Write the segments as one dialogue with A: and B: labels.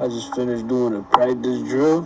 A: I just finished doing a practice drill.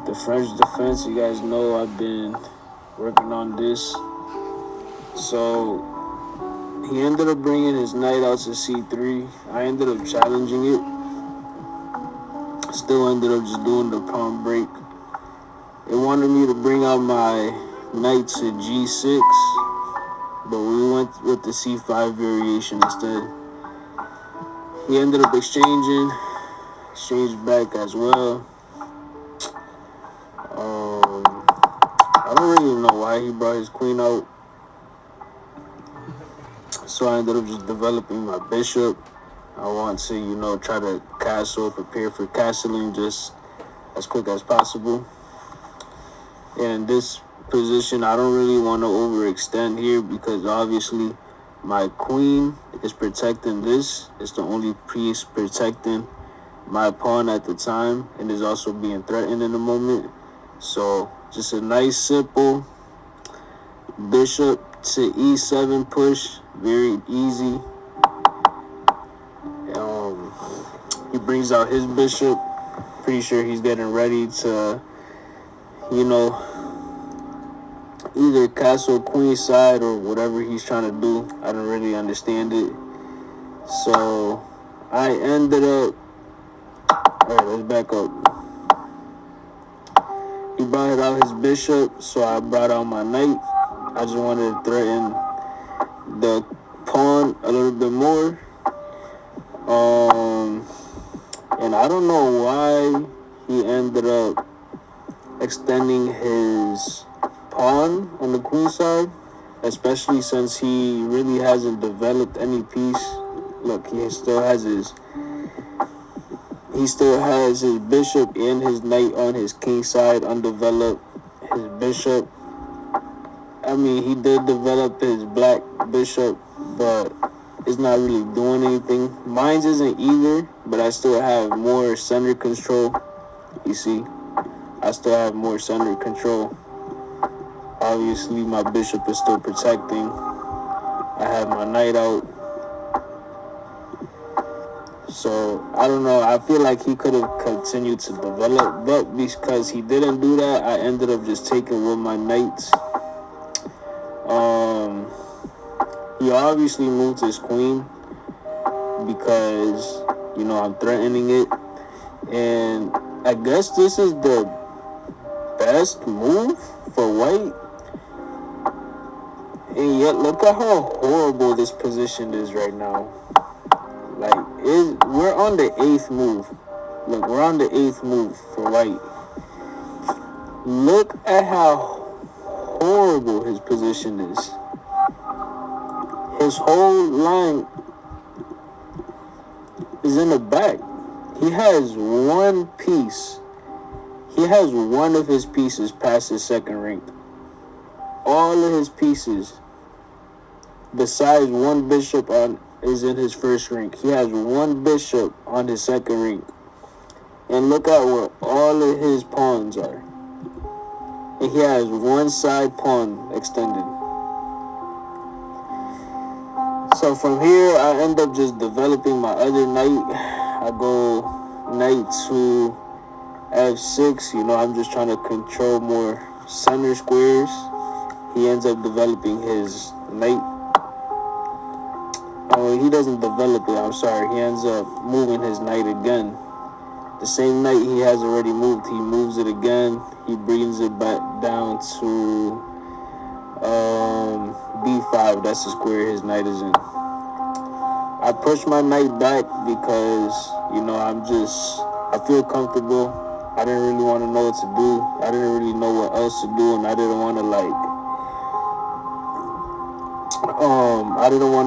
A: The French defense, you guys know I've been working on this. So he ended up bringing his knight out to c3. I ended up challenging it. Still ended up just doing the pawn break. It wanted me to bring out my knight to g6, but we went with the c5 variation instead. He ended up exchanged back as well. I don't really know why he brought his queen out. So I ended up just developing my bishop. I want to, try to castle, prepare for castling just as quick as possible. And in this position, I don't really want to overextend here because obviously my queen is protecting this. It's the only piece protecting my pawn at the time and is also being threatened in the moment. So just a nice simple bishop to e7 push, very easy. He brings out his bishop. Pretty sure he's getting ready to, either castle queen side or whatever he's trying to do. I don't really understand it. So I ended up, all right, let's back up. He brought out his bishop, so I brought out my knight. I just wanted to threaten the pawn a little bit more. And I don't know why he ended up extending his pawn on the queen side, especially since he really hasn't developed any piece. Look, he still has his bishop and his knight on his king side undeveloped. His bishop, he did develop his black bishop, but it's not really doing anything. Mine isn't either, but I still have more center control. You see, I still have more center control. Obviously, my bishop is still protecting. I have my knight out. So, I don't know. I feel like he could have continued to develop, but because he didn't do that, I ended up just taking with my knights. He obviously moved his queen because, I'm threatening it. And I guess this is the best move for white. And yet, look at how horrible this position is right now. We're on the 8th move. Look, we're on the 8th move for white. Look at how horrible his position is. His whole line is in the back. He has one piece. He has one of his pieces past his second rank. All of his pieces, besides one bishop is in his first rank. He has one bishop on his second rank. And look at where all of his pawns are. And he has one side pawn extended. So from here, I end up just developing my other knight. I go knight to f6. I'm just trying to control more center squares. He ends up developing his knight. He doesn't develop it, I'm sorry. He ends up moving his knight again. The same knight he has already moved, he moves it again. He brings it back down to b5. That's the square his knight is in. I push my knight back because, I feel comfortable. I didn't really want to know what to do. I didn't really know what else to do, and I didn't want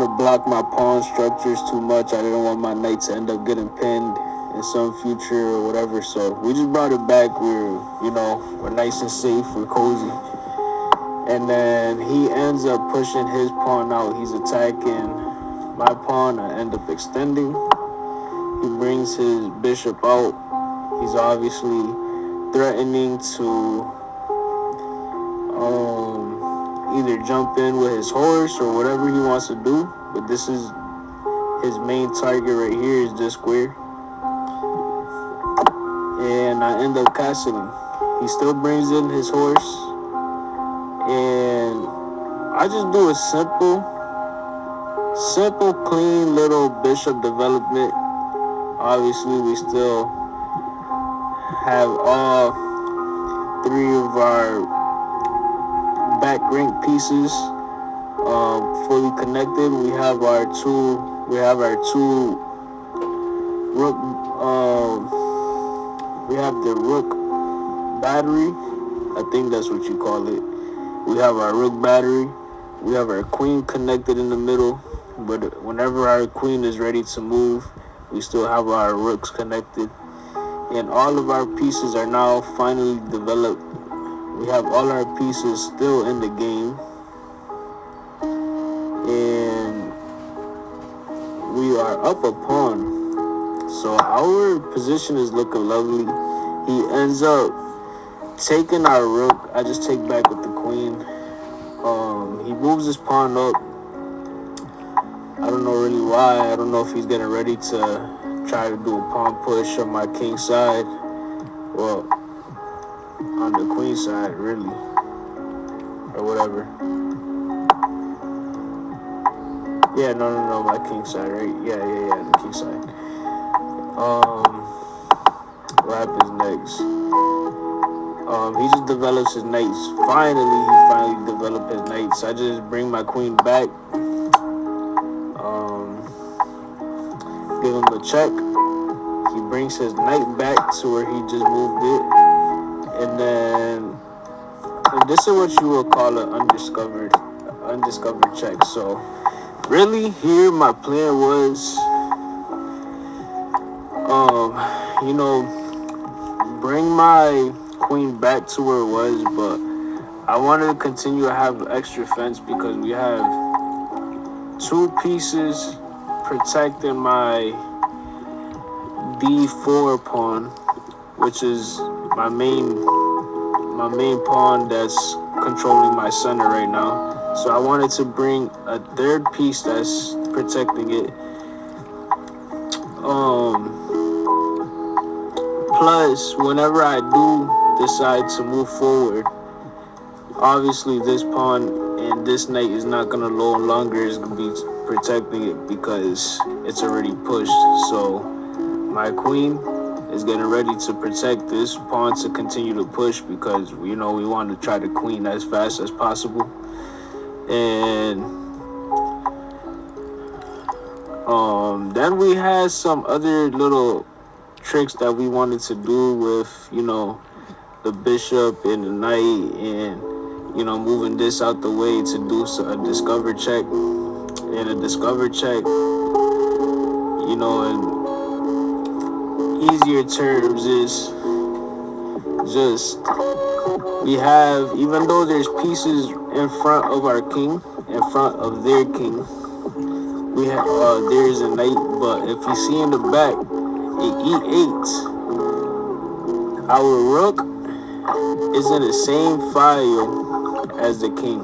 A: to block my pawn structures too much. I didn't want my knight to end up getting pinned in some future or whatever. So we just brought it back. We're nice and safe. We're cozy. And then he ends up pushing his pawn out. He's attacking my pawn. I end up extending. He brings his bishop out. He's obviously threatening to either jump in with his horse or whatever he wants to do. But this is his main target right here is this square. and I end up castling. He still brings in his horse, and I just do a simple, clean little bishop development. Obviously, we still have all three of our back rank pieces fully connected. We have our two rook. We have the rook battery. I think that's what you call it. We have our rook battery. We have our queen connected in the middle. But whenever our queen is ready to move, we still have our rooks connected. And all of our pieces are now finally developed. We have all our pieces still in the game. And we are up a pawn. So our position is looking lovely. He ends up taking our rook. I just take back with the queen. He moves his pawn up. I don't know really why. I don't know if he's getting ready to try to do a pawn push on my king side. Well, on the queen side, really. Or whatever. Yeah, no, my king side, right? Yeah, the king side. What happens next? He just develops his knights. He finally developed his knights. I just bring my queen back. Give him a check. He brings his knight back to where he just moved it. And this is what you would call an undiscovered check. So really here my plan was bring my queen back to where it was, but I wanted to continue to have extra fence because we have two pieces protecting my d4 pawn, which is my main pawn that's controlling my center right now. So I wanted to bring a third piece that's protecting it. Plus, whenever I do decide to move forward, obviously this pawn and this knight is not gonna no longer is gonna be protecting it because it's already pushed. So my queen is getting ready to protect this pawn to continue to push because we want to try to queen as fast as possible. And then we had some other little tricks that we wanted to do with the bishop and the knight, and moving this out the way to do a discover check. And a discover check, in easier terms, is just we have, even though there's pieces in front of our king, in front of their king, we have there's a knight, but if you see in the back at e8, our rook is in the same file as the king.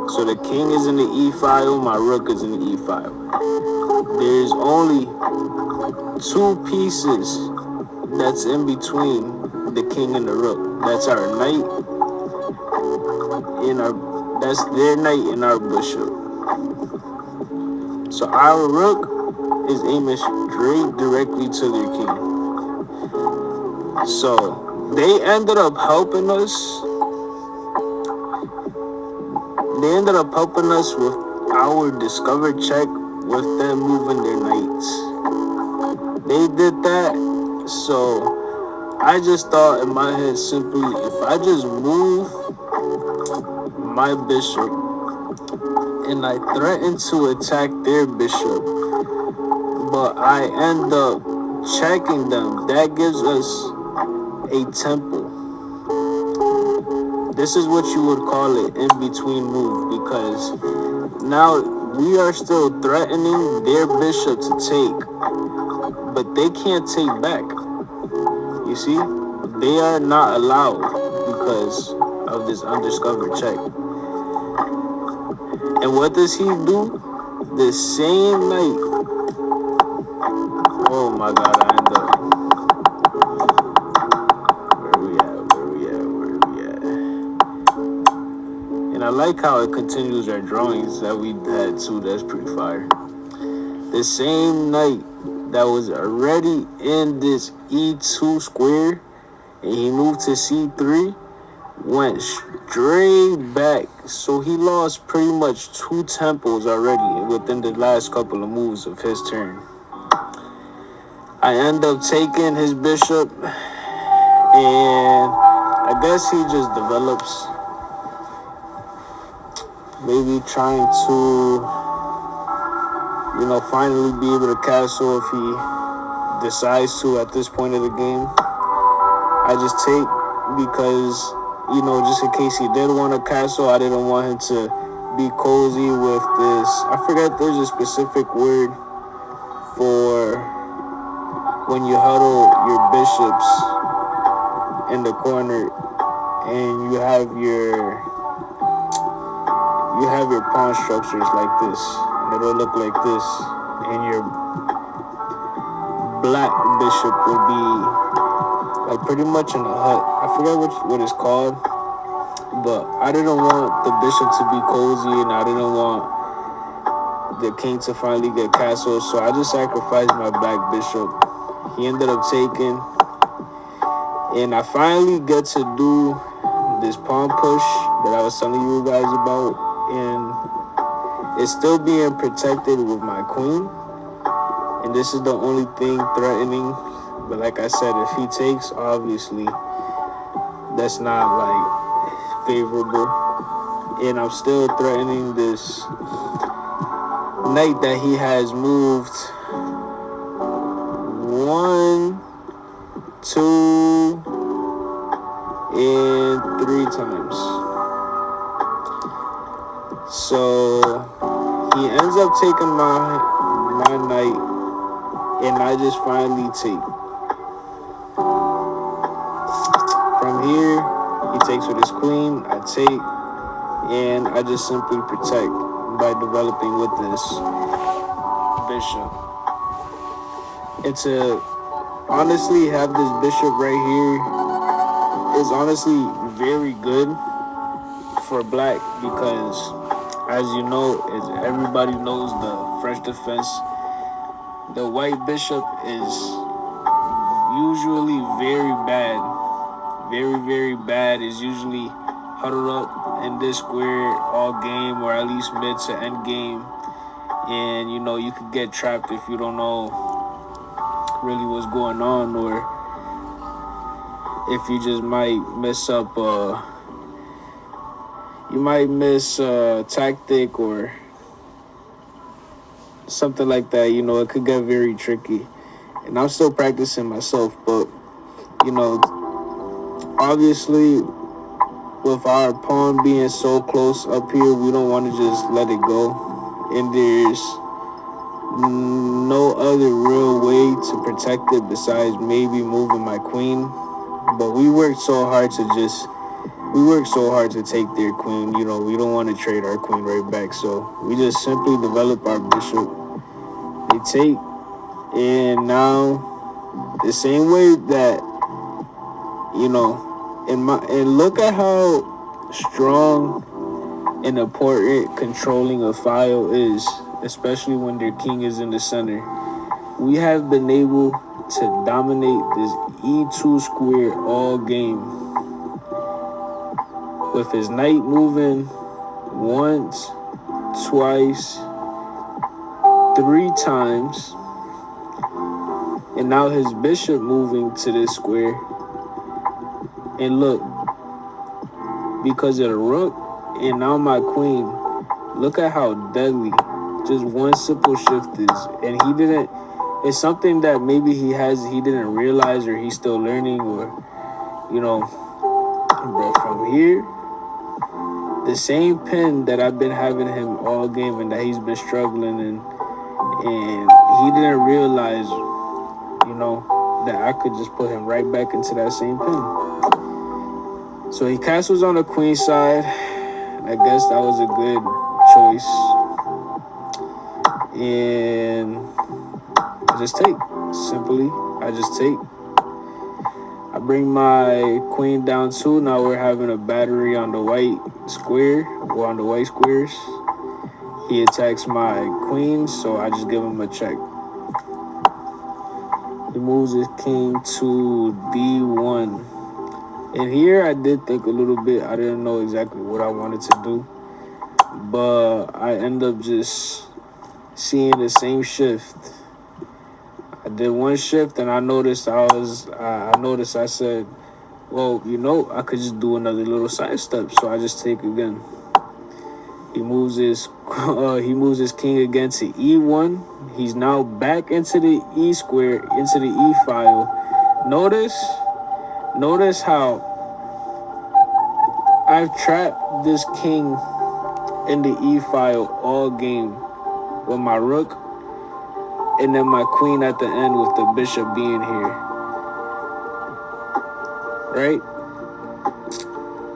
A: So the king is in the e file, my rook is in the e file. There's only two pieces that's in between the king and the rook. That's our knight and that's their knight and our bishop. So our rook is aiming straight directly to their king. So they ended up helping us. They ended up helping us with our discover check with them moving their knights. They did that. So I just thought in my head simply, if I just move my bishop and I threaten to attack their bishop, but I end up checking them, that gives us a temple. This is what you would call it in between move, because now we are still threatening their bishop to take, but they can't take back. You see, they are not allowed because of this undiscovered check. And what does he do? The same night. Oh my God, I end up. like how it continues our drawings that we had too. That's pretty fire. The same knight that was already in this E2 square, and he moved to C3, went straight back. So he lost pretty much 2 temples already within the last couple of moves of his turn. I end up taking his bishop, and I guess he just develops, maybe trying to, finally be able to castle if he decides to at this point of the game. I just take because, just in case he did want to castle, I didn't want him to be cozy with this. I forget there's a specific word for when you huddle your bishops in the corner and you have your pawn structures like this, and it'll look like this, and your black bishop will be like pretty much in a hut. I forget what it's called, but I didn't want the bishop to be cozy, and I didn't want the king to finally get castled, so I just sacrificed my black bishop. He ended up taking, and I finally get to do this pawn push that I was telling you guys about, and it's still being protected with my queen, and this is the only thing threatening. But like I said, if he takes, obviously that's not like favorable, and I'm still threatening this knight that he has moved 1, 2, and 3 times. So he ends up taking my knight, and I just finally take. From here, he takes with his queen, I take, and I just simply protect by developing with this bishop. And to honestly have this bishop right here is honestly very good for black because, as you know, everybody knows the French defense. The white bishop is usually very bad. Very, very bad. Is usually huddled up in this square all game, or at least mid to end game. And, you could get trapped if you don't know really what's going on, or if you just might mess up, you might miss a tactic or something like that. It could get very tricky. And I'm still practicing myself, but, obviously, with our pawn being so close up here, we don't want to just let it go. And there's no other real way to protect it besides maybe moving my queen. But we worked so hard to take their queen. We don't want to trade our queen right back. So we just simply develop our bishop. They take, and now the same way that, and look at how strong and important controlling a file is, especially when their king is in the center. We have been able to dominate this E2 square all game with his knight moving once, twice, 3 times, and now his bishop moving to this square. And look, because of the rook and now my queen, look at how deadly just one simple shift is. And it's something that maybe he didn't realize, or he's still learning, or, but from here, the same pin that I've been having him all game and that he's been struggling in, and he didn't realize, that I could just put him right back into that same pin. So he castles on the queen side. I guess that was a good choice. And I just take. Simply, I just take. I bring my queen down too. Now we're having a battery on the white square, or on the white squares. He attacks my queen, so I just give him a check. He moves his king to D1. And here I did think a little bit. I didn't know exactly what I wanted to do, but I end up just seeing the same shift. I did one shift and I noticed I said, well, I could just do another little side step. So I just take again. He moves his king again to E1. He's now back into the E square, into the E file. Notice how I've trapped this king in the E file all game with my rook, and then my queen at the end with the bishop being here. Right?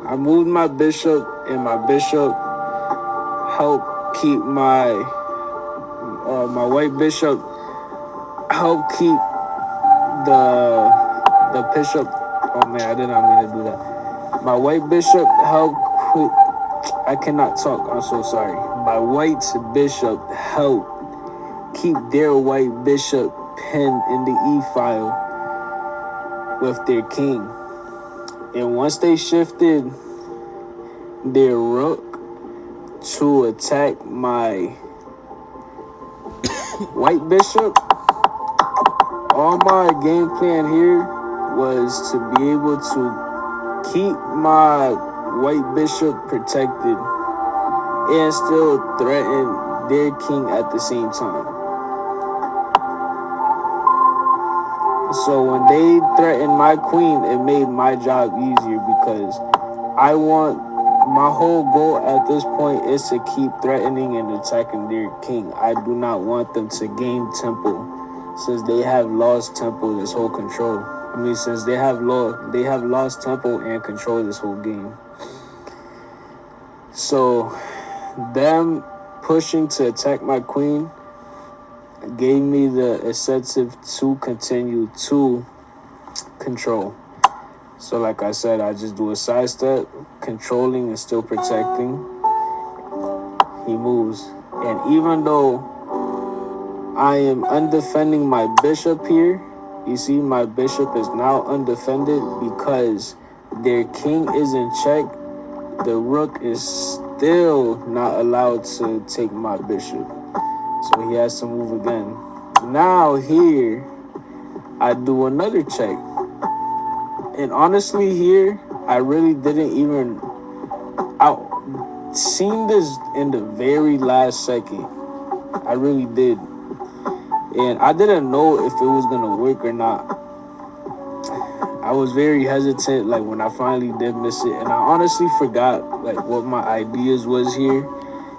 A: I moved my bishop, and my bishop helped keep my white bishop helped keep the bishop. Oh man, I did not mean to do that. My white bishop helped. I cannot talk. I'm so sorry. My white bishop helped keep their white bishop pinned in the E file with their king. And once they shifted their rook to attack my white bishop, all my game plan here was to be able to keep my white bishop protected and still threaten their king at the same time. So when they threatened my queen, it made my job easier because my whole goal at this point is to keep threatening and attacking their king. I do not want them to gain tempo, since they have lost tempo this whole control. Since they have lost tempo and control this whole game. So them pushing to attack my queen gave me the incentive to continue to control. So like I said, I just do a side step, controlling and still protecting. He moves. And even though I am undefending my bishop here, you see my bishop is now undefended because their king is in check. The rook is still not allowed to take my bishop. So he has to move again. Now here, I do another check. And honestly here, I really didn't even... I seen this in the very last second. I really did. And I didn't know if it was going to work or not. I was very hesitant, like, when I finally did miss it. And I honestly forgot, like, what my ideas was here.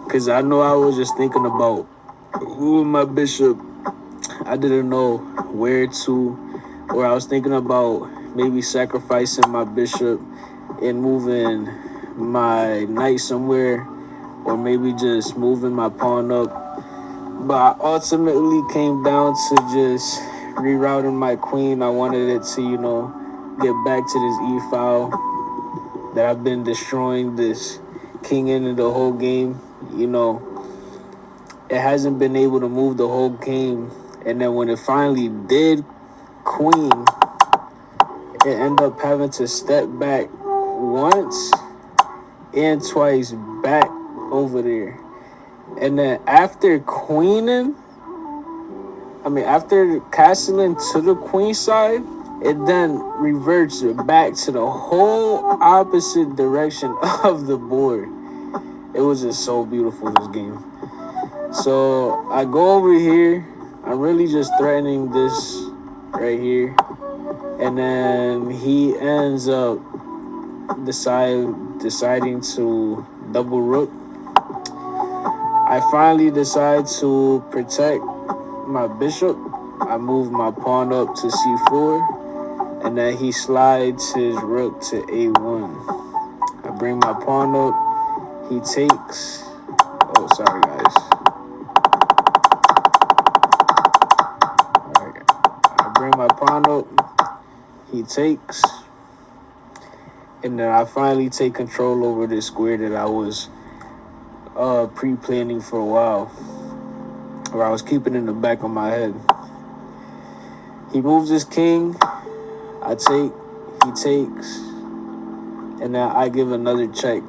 A: Because I know I was just thinking about my bishop. I didn't know where to, or I was thinking about maybe sacrificing my bishop and moving my knight somewhere, or maybe just moving my pawn up. But I ultimately came down to just rerouting my queen. I wanted it to, get back to this E file that I've been destroying this king in the whole game. It hasn't been able to move the whole game. And then when it finally did queen, it ended up having to step back once and twice back over there. And then after after castling to the queen side, it then reverts back to the whole opposite direction of the board. It was just so beautiful, this game. So I go over here. I'm really just threatening this right here. And then he ends up deciding to double rook. I finally decide to protect my bishop. I move my pawn up to c4, and then he slides his rook to a1. I bring my pawn up. He takes. Oh, sorry, guys. All right. I bring my pawn up. He takes. And then I finally take control over this square that I was pre-planning for a while, or I was keeping in the back of my head. He moves his king. I take. He takes. And then I give another check.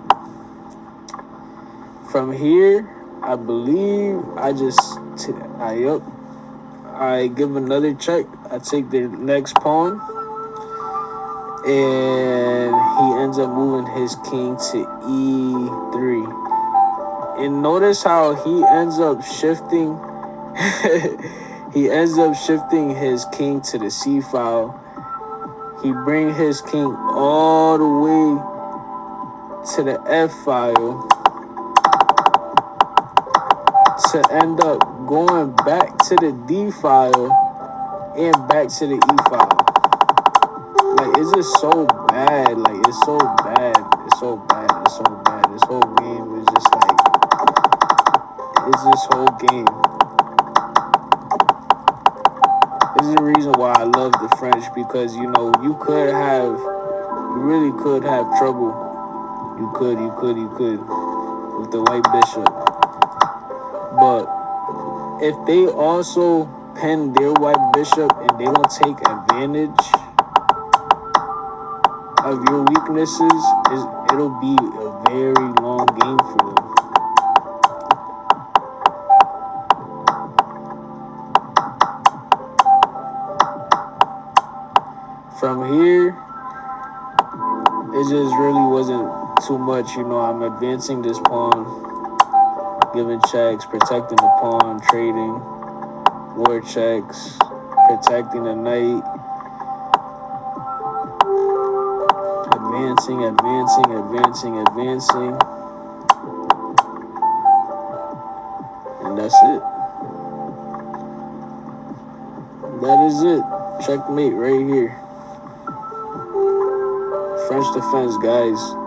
A: From here, I believe I give another check. I take the next pawn, and he ends up moving his king to e3. And notice how he ends up shifting. He ends up shifting his king to the c file. He bring his king all the way to the f file to end up going back to the d file and back to the e file. Like, it's just so bad. Like, it's so bad. It's so bad. It's so bad. This whole game is just like, it's this whole game. This is the reason why I love the French, because, you know, you really could have trouble. You could with the white bishop. But if they also pin their white bishop and they don't take advantage of your weaknesses, it'll be a very long game for them. From here, it just really wasn't too much. You know, I'm advancing this pawn, giving checks, protecting the pawn, trading, war checks, protecting the knight, advancing. And that's it. That is it. Checkmate right here. French defense, guys.